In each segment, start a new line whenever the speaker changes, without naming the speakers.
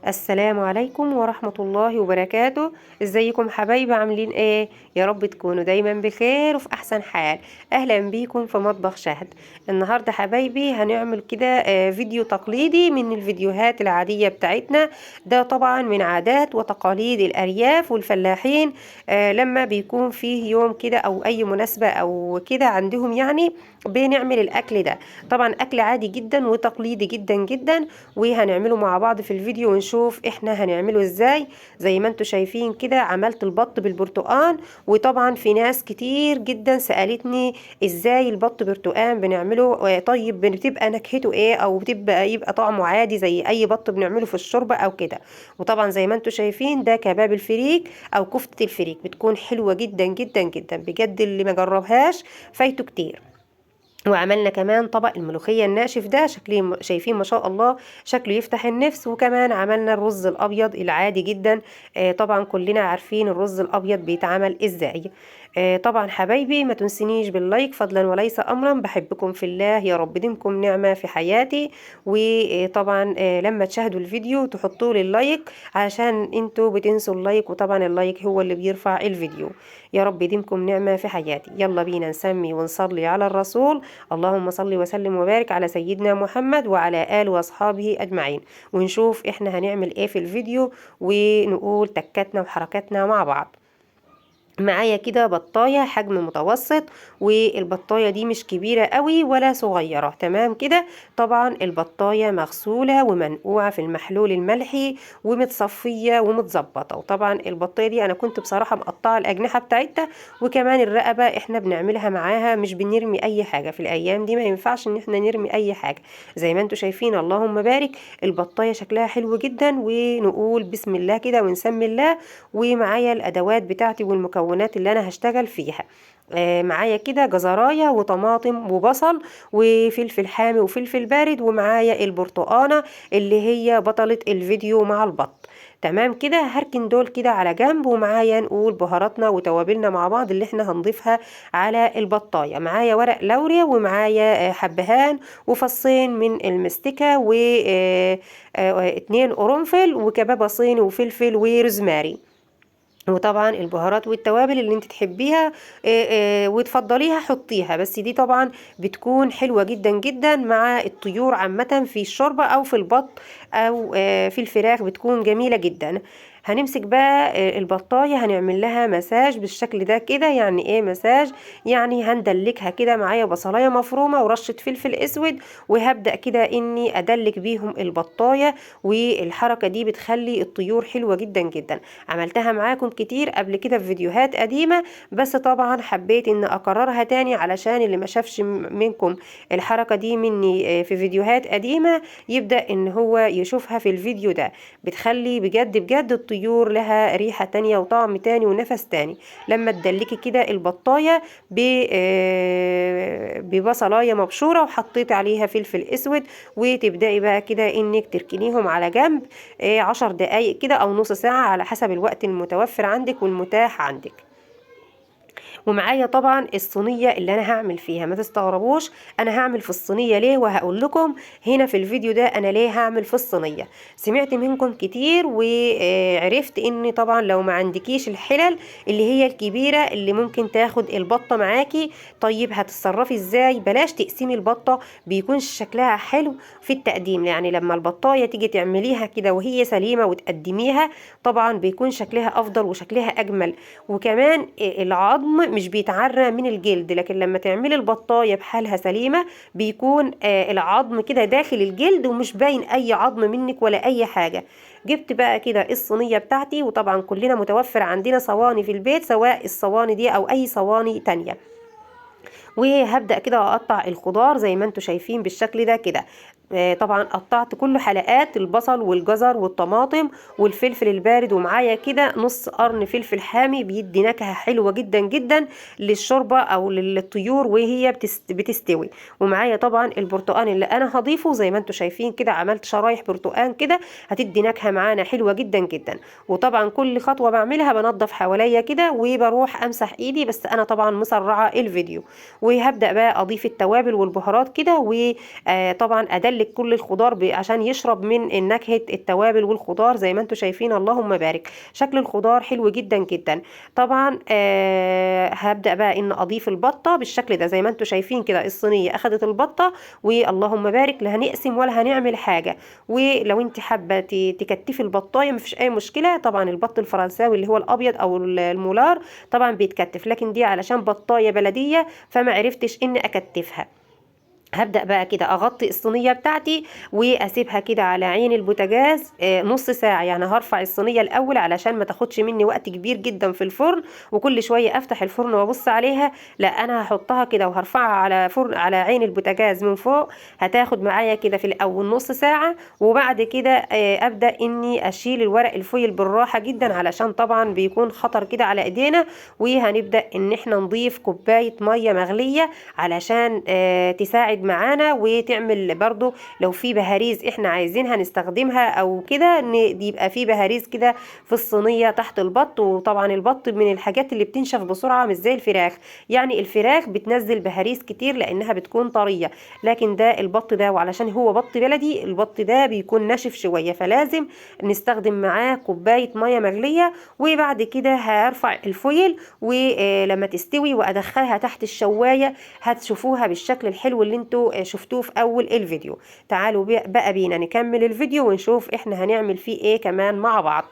السلام عليكم ورحمة الله وبركاته. ازيكم حبايبي؟ عاملين ايه؟ يا رب تكونوا دايما بخير وفي احسن حال. اهلا بيكم في مطبخ شهد. النهاردة حبايبي هنعمل كده فيديو تقليدي من الفيديوهات العادية بتاعتنا. ده طبعا من عادات وتقاليد الارياف والفلاحين. لما بيكون فيه يوم كده او اي مناسبة او كده عندهم، يعني بنعمل الاكل ده. طبعا اكل عادي جدا وتقليدي جدا جدا، وهنعمله مع بعض في الفيديو ونشوف احنا هنعمله ازاي. زي ما انتوا شايفين كده عملت البط بالبرتقال. وطبعا في ناس كتير جدا سألتني ازاي البط برتقال بنعمله، طيب بتبقى نكهته ايه، او يبقى طعمه عادي زي اي بط بنعمله في الشوربة او كده. وطبعا زي ما انتوا شايفين ده كباب الفريك او كفتة الفريك، بتكون حلوة جدا جدا جدا بجد، اللي ما جربهاش فايته كتير. وعملنا كمان طبق الملوخية الناشف ده، شايفين ما شاء الله شكله يفتح النفس. وكمان عملنا الرز الأبيض العادي جدا. طبعا كلنا عارفين الرز الأبيض بيتعمل ازاي. طبعا حبايبي ما تنسنيش باللايك فضلا وليس أمرا، بحبكم في الله، يا رب ديمكم نعمة في حياتي. وطبعا لما تشاهدوا الفيديو تحطوا لي اللايك، عشان انتوا بتنسوا اللايك، وطبعا اللايك هو اللي بيرفع الفيديو. يا رب يديمكم نعمة في حياتي. يلا بينا نسمي ونصلي على الرسول. اللهم صل وسلم وبارك على سيدنا محمد وعلى آله وأصحابه أجمعين. ونشوف إحنا هنعمل إيه في الفيديو، ونقول تكاتنا وحركاتنا مع بعض. معايا كده بطاية حجم متوسط، والبطاية دي مش كبيرة قوي ولا صغيرة، تمام كده. طبعا البطاية مغسولة ومنقوعة في المحلول الملحي ومتصفية ومتظبطة. وطبعا البطاية دي انا كنت بصراحة مقطعة الاجنحة بتاعتها، وكمان الرقبة احنا بنعملها معاها، مش بنرمي اي حاجة في الايام دي، ما ينفعش ان احنا نرمي اي حاجة. زي ما انتوا شايفين اللهم بارك، البطاية شكلها حلو جدا. ونقول بسم الله كده ونسمي الله. ومعايا الادوات بتاعتي والمكونات اللي انا هشتغل فيها. معايا كده جزرايه وطماطم وبصل وفلفل حامي وفلفل بارد، ومعايا البرتقانه اللي هي بطلة الفيديو مع البط. تمام كده، هركن دول كده على جنب. ومعايا نقول بهاراتنا وتوابلنا مع بعض اللي احنا هنضيفها على البطايه. معايا ورق لوريا، ومعايا حبهان وفصين من المستكه، و 2 قرنفل وكبابه صيني وفلفل وروزماري. وطبعا البهارات والتوابل اللي انت تحبيها وتفضليها حطيها، بس دي طبعا بتكون حلوة جدا جدا مع الطيور عامة في الشوربة او في البط او في الفراخ، بتكون جميلة جدا. هنمسك بقى البطاية هنعمل لها مساج بالشكل ده كده. يعني ايه مساج؟ يعني هندلكها كده. معايا بصلاية مفرومة ورشة فلفل اسود، وهبدأ كده اني ادلك بيهم البطاية. والحركة دي بتخلي الطيور حلوة جدا جدا. عملتها معاكم كتير قبل كده في فيديوهات قديمة، بس طبعا حبيت ان اكررها تاني علشان اللي ما شافش منكم الحركة دي مني في فيديوهات قديمة، يبدأ ان هو يشوفها في الفيديو ده. بتخلي بجد بجد الطيور لها ريحة تانية وطعم تاني ونفس تاني. لما تدلكي كده البطاية ببصلاية مبشورة وحطيت عليها فلفل اسود، وتبدأي بقى كده انك تركنيهم على جنب 10 دقايق كده او نص ساعة على حسب الوقت المتوفر عندك والمتاح عندك. ومعايا طبعا الصينيه اللي انا هعمل فيها. ما تستغربوش انا هعمل في الصينيه ليه، وهقول لكم هنا في الفيديو ده انا ليه هعمل في الصينيه. سمعت منكم كتير وعرفت ان طبعا لو ما عندكيش الحلل اللي هي الكبيره اللي ممكن تاخد البطه معاكي، طيب هتتصرفي ازاي؟ بلاش تقسمي البطه، بيكون شكلها حلو في التقديم. يعني لما البطايه تيجي تعمليها كده وهي سليمه وتقدميها، طبعا بيكون شكلها افضل وشكلها اجمل. وكمان العظم مش بيتعرى من الجلد، لكن لما تعملي البطايه بحالها سليمه بيكون العظم كده داخل الجلد ومش باين اي عظم منك ولا اي حاجه. جبت بقى كده الصينيه بتاعتي، وطبعا كلنا متوفر عندنا صواني في البيت، سواء الصواني دي او اي صواني تانية. وهبدأ كده اقطع الخضار زي ما انتم شايفين بالشكل ده كده. طبعا قطعت كل حلقات البصل والجزر والطماطم والفلفل البارد، ومعايا كده نص قرن فلفل حامي بيدي نكهة حلوة جدا جدا للشوربة او للطيور وهي بتستوي. ومعايا طبعا البرتقان اللي انا هضيفه زي ما انتم شايفين كده، عملت شرايح برتقان كده هتدي نكهة معانا حلوة جدا جدا. وطبعا كل خطوة بعملها بنضف حواليا كده وبروح امسح ايدي، بس انا طبعا مسرعة الفيديو. وهبدأ بقى اضيف التوابل والبهارات كده، وطبعا ادلك هدلك كل الخضار عشان يشرب من نكهة التوابل والخضار زي ما انتم شايفين. اللهم بارك، شكل الخضار حلو جدا جدا. طبعا هبدأ بقى ان اضيف البطة بالشكل ده زي ما انتم شايفين كده. الصينية اخدت البطة، واللهم بارك، لا هنقسم ولا هنعمل حاجة. ولو انت حابة تكتفي البطاية مفيش اي مشكلة. طبعا البط الفرنساوي اللي هو الابيض او المولار طبعا بيتكتف، لكن دي علشان بطاية بلدية فما عرفتش ان اكتفها. هبدأ بقى كده أغطي الصينية بتاعتي وأسيبها كده على عين البوتاجاز نص ساعة. يعني هرفع الصينية الأول علشان ما تاخدش مني وقت كبير جدا في الفرن، وكل شوية أفتح الفرن وأبص عليها. لا، أنا هحطها كده وهرفعها على فرن على عين البوتاجاز من فوق. هتاخد معايا كده في الأول نص ساعة، وبعد كده أبدأ إني أشيل الورق الفويل بالراحة جدا علشان طبعا بيكون خطر كده على إيدينا. وهنبدأ إن احنا نضيف كوباية مية مغلية علشان تساعد معانا وتعمل برضو لو في بهاريز احنا عايزينها نستخدمها او كده، يبقى في بهاريز كده في الصينية تحت البط. وطبعا البط من الحاجات اللي بتنشف بسرعة مش زي الفراخ. يعني الفراخ بتنزل بهاريز كتير لانها بتكون طرية، لكن ده البط ده وعلشان هو بط بلدي البط ده بيكون ناشف شوية، فلازم نستخدم معاه كوباية مية مغلية. وبعد كده هرفع الفويل ولما تستوي وادخلها تحت الشواية هتشوفوها بالشكل الحلو اللي انتوا شفتوه في اول الفيديو. تعالوا بقى بينا نكمل الفيديو ونشوف احنا هنعمل فيه ايه كمان مع بعض.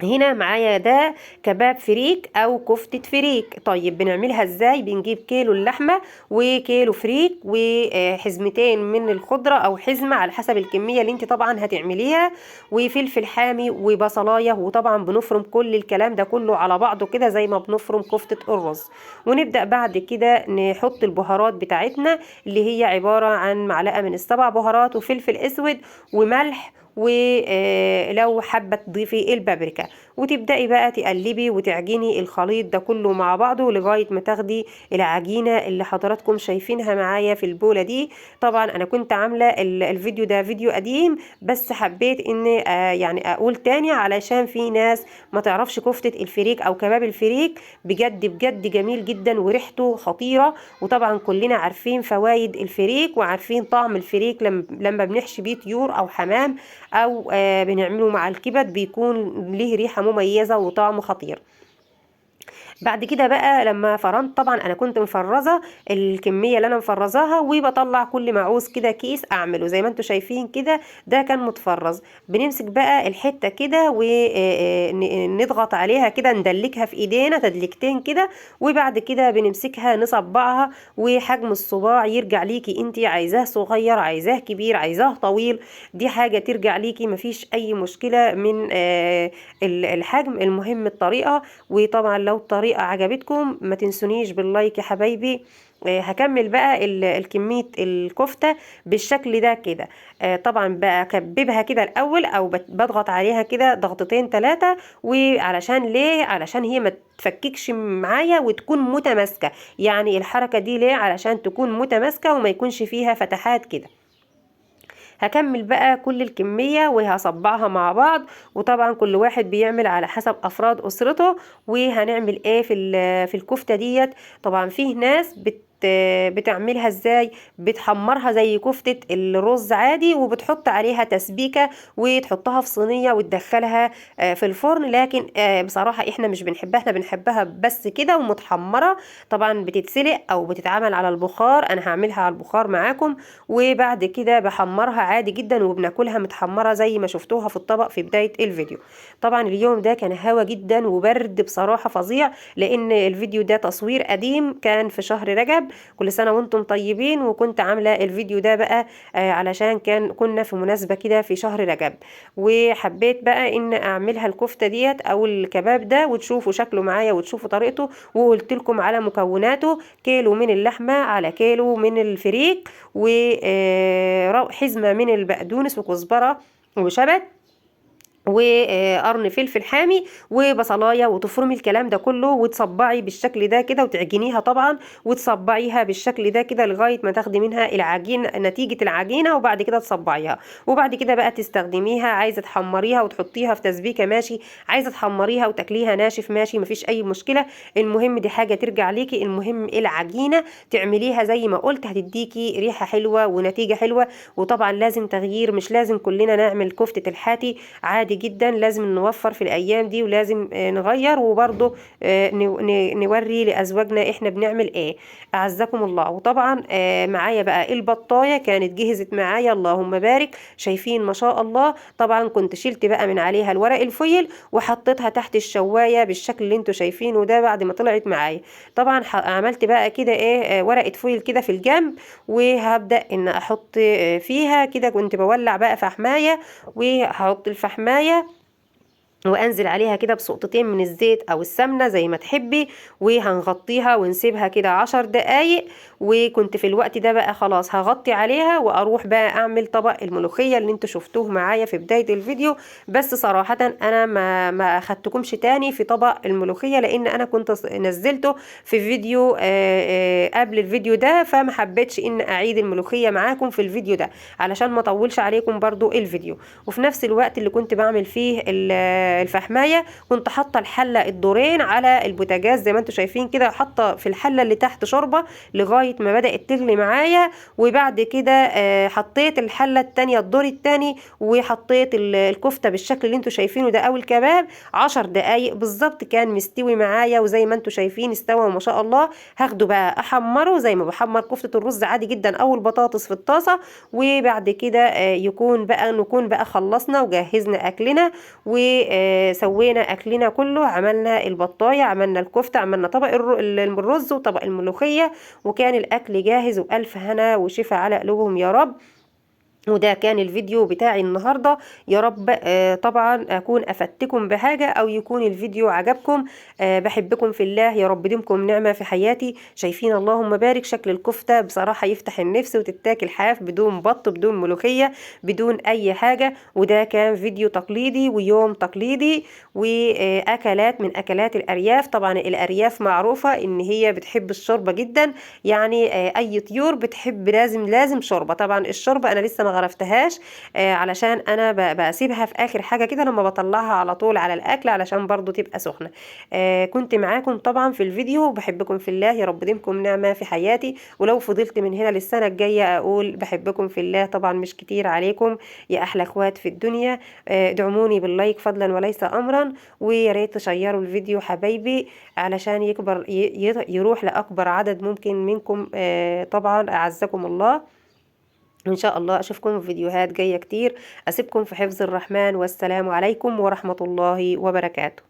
هنا معايا ده كباب فريك او كفتة فريك. طيب بنعملها ازاي؟ بنجيب كيلو اللحمة وكيلو فريك وحزمتين من الخضرة او حزمة على حسب الكمية اللي انت طبعا هتعمليها، وفلفل حامي وبصلاية. وطبعا بنفرم كل الكلام ده كله على بعضه كده زي ما بنفرم كفتة الرز. ونبدأ بعد كده نحط البهارات بتاعتنا اللي هي عبارة عن معلقة من السبع بهارات وفلفل اسود وملح، ولو حابة تضيفي البابريكا. وتبدأي بقى تقلبي وتعجني الخليط ده كله مع بعضه لغاية ما تاخدي العجينة اللي حضراتكم شايفينها معايا في البولة دي. طبعا انا كنت عاملة الفيديو ده فيديو قديم، بس حبيت ان يعني اقول تاني علشان في ناس ما تعرفش كفتة الفريك او كباب الفريك. بجد بجد جميل جدا وريحته خطيرة. وطبعا كلنا عارفين فوائد الفريك وعارفين طعم الفريك لما بنحشي بيه طيور او حمام او بنعمله مع الكبد بيكون ليه ريحة مميزة وطعم خطير. بعد كده بقى لما فرمت طبعا انا كنت مفرزه الكميه اللي انا مفرزاها، وبطلع كل ما عاوز كده كيس اعمله زي ما انتم شايفين كده. ده كان متفرز. بنمسك بقى الحته كده ونضغط عليها كده، ندلكها في ايدينا تدليكتين كده، وبعد كده بنمسكها نصبعها. وحجم الصباع يرجع ليكي انت، عايزاه صغير عايزاه كبير عايزاه طويل، دي حاجه ترجع ليكي، مفيش اي مشكله من الحجم، المهم الطريقه. وطبعا لو الطريقة عجبتكم ما تنسونيش باللايك يا حبايبي. هكمل بقى الكمية الكفتة بالشكل ده كده. طبعا بكببها كده الأول أو بضغط عليها كده ضغطتين ثلاثة. وعلشان ليه؟ علشان هي ما تفككش معايا وتكون متماسكة. يعني الحركة دي ليه؟ علشان تكون متماسكة وما يكونش فيها فتحات كده. هكمل بقى كل الكمية وهصبعها مع بعض. وطبعا كل واحد بيعمل على حسب أفراد أسرته. وهنعمل ايه في الكفتة ديت. طبعا فيه ناس بتعملها ازاي؟ بتحمرها زي كفتة الرز عادي وبتحط عليها تسبيكة وتحطها في صينية وتدخلها في الفرن. لكن بصراحة احنا مش بنحبها، احنا بنحبها بس كده ومتحمرة. طبعا بتتسلق او بتتعمل على البخار، انا هعملها على البخار معاكم. وبعد كده بحمرها عادي جدا وبناكلها متحمرة زي ما شفتوها في الطبق في بداية الفيديو. طبعا اليوم ده كان هوا جدا وبرد بصراحة فظيع، لان الفيديو ده تصوير قديم كان في شهر رجب. كل سنة وانتم طيبين. وكنت عاملة الفيديو ده بقى علشان كنا في مناسبة كده في شهر رجب. وحبيت بقى ان اعملها الكفتة ديت او الكباب ده وتشوفوا شكله معايا وتشوفوا طريقته. وقلت لكم على مكوناته: كيلو من اللحمة على كيلو من الفريك وحزمة من البقدونس وكزبرة وشبت وقرن فلفل حامي وبصلايه، وتفرمي الكلام ده كله وتصبعي بالشكل ده كده وتعجنيها طبعا، وتصبعيها بالشكل ده كده لغايه ما تاخدي منها العجين، نتيجه العجينه، وبعد كده تصبعيها. وبعد كده بقى تستخدميها، عايزه تحمريها وتحطيها في تسبيكه ماشي، عايزه تحمريها وتاكليها ناشف ماشي، مفيش اي مشكله. المهم دي حاجه ترجع ليكي، المهم العجينه تعمليها زي ما قلت، هتديكي ريحه حلوه ونتيجه حلوه. وطبعا لازم تغيير، مش لازم كلنا نعمل كفته الحاتي، عادي جدا، لازم نوفر في الايام دي، ولازم نغير، وبرضه نوري لازواجنا احنا بنعمل ايه. اعزكم الله. وطبعا معايا بقى البطايه كانت جهزت معايا، اللهم بارك، شايفين ما شاء الله. طبعا كنت شلت بقى من عليها الورق الفويل وحطيتها تحت الشوايه بالشكل اللي انتوا شايفينه ده بعد ما طلعت معايا. طبعا عملت بقى كده ايه، ورقه فويل كده في الجنب، وهبدا ان احط فيها كده، كنت بولع بقى فحمايه، وهحط الفحمايه وانزل عليها كده بسقطتين من الزيت او السمنه زي ما تحبي، وهنغطيها ونسيبها كده 10 دقايق. وكنت في الوقت ده بقى خلاص هغطي عليها واروح بقى اعمل طبق الملوخيه اللي انتوا شفتوه معايا في بدايه الفيديو. بس صراحه انا ما اخدتكمش تاني في طبق الملوخيه، لان انا كنت نزلته في فيديو قبل الفيديو ده، فما حبيتش ان اعيد الملوخيه معاكم في الفيديو ده علشان ما اطولش عليكم برضو الفيديو. وفي نفس الوقت اللي كنت بعمل فيه الفحمايه، كنت حاطه الحله الدورين على البوتاجاز زي ما انتم شايفين كده، حاطه في الحله اللي تحت شوربه لغايه ما بدات تغلي معايا. وبعد كده حطيت الحله التانية الدور التاني، وحطيت الكفته بالشكل اللي انتم شايفينه ده او الكباب. 10 دقايق بالظبط كان مستوي معايا، وزي ما انتم شايفين استوى ما شاء الله. هاخده بقى احمره زي ما بحمر كفته الرز عادي جدا او البطاطس في الطاسه. وبعد كده نكون بقى خلصنا وجهزنا اكلنا وسوينا اكلنا كله، عملنا البطايه، عملنا الكفته، عملنا طبق الرز وطبق الملوخيه، وكان الاكل جاهز، والف هنا وشفا على قلوبهم يا رب. وده كان الفيديو بتاعي النهاردة. يا رب طبعا أكون أفدتكم بحاجة أو يكون الفيديو عجبكم. بحبكم في الله، يا رب دمكم نعمة في حياتي. شايفين اللهم بارك شكل الكفتة بصراحة يفتح النفس، وتتاكل حاف بدون بط بدون ملوخية بدون أي حاجة. وده كان فيديو تقليدي ويوم تقليدي وأكلات من أكلات الأرياف. طبعا الأرياف معروفة إن هي بتحب الشوربة جدا، يعني أي طيور بتحب لازم شوربة. طبعا الشوربة أنا لسه ما غرفتهاش علشان انا بسيبها في اخر حاجه كده لما بطلعها على طول على الاكل علشان برضو تبقى سخنه. كنت معاكم طبعا في الفيديو، بحبكم في الله، يا رب ديمكم نعمه في حياتي. ولو فضلت من هنا للسنه الجايه اقول بحبكم في الله، طبعا مش كتير عليكم يا احلى اخوات في الدنيا. ادعموني باللايك فضلا وليس امرا، ويا ريت تشيروا الفيديو حبايبي علشان يكبر يروح لاكبر عدد ممكن منكم. طبعا اعزكم الله. إن شاء الله أشوفكم في فيديوهات جاية كتير. أسيبكم في حفظ الرحمن، والسلام عليكم ورحمة الله وبركاته.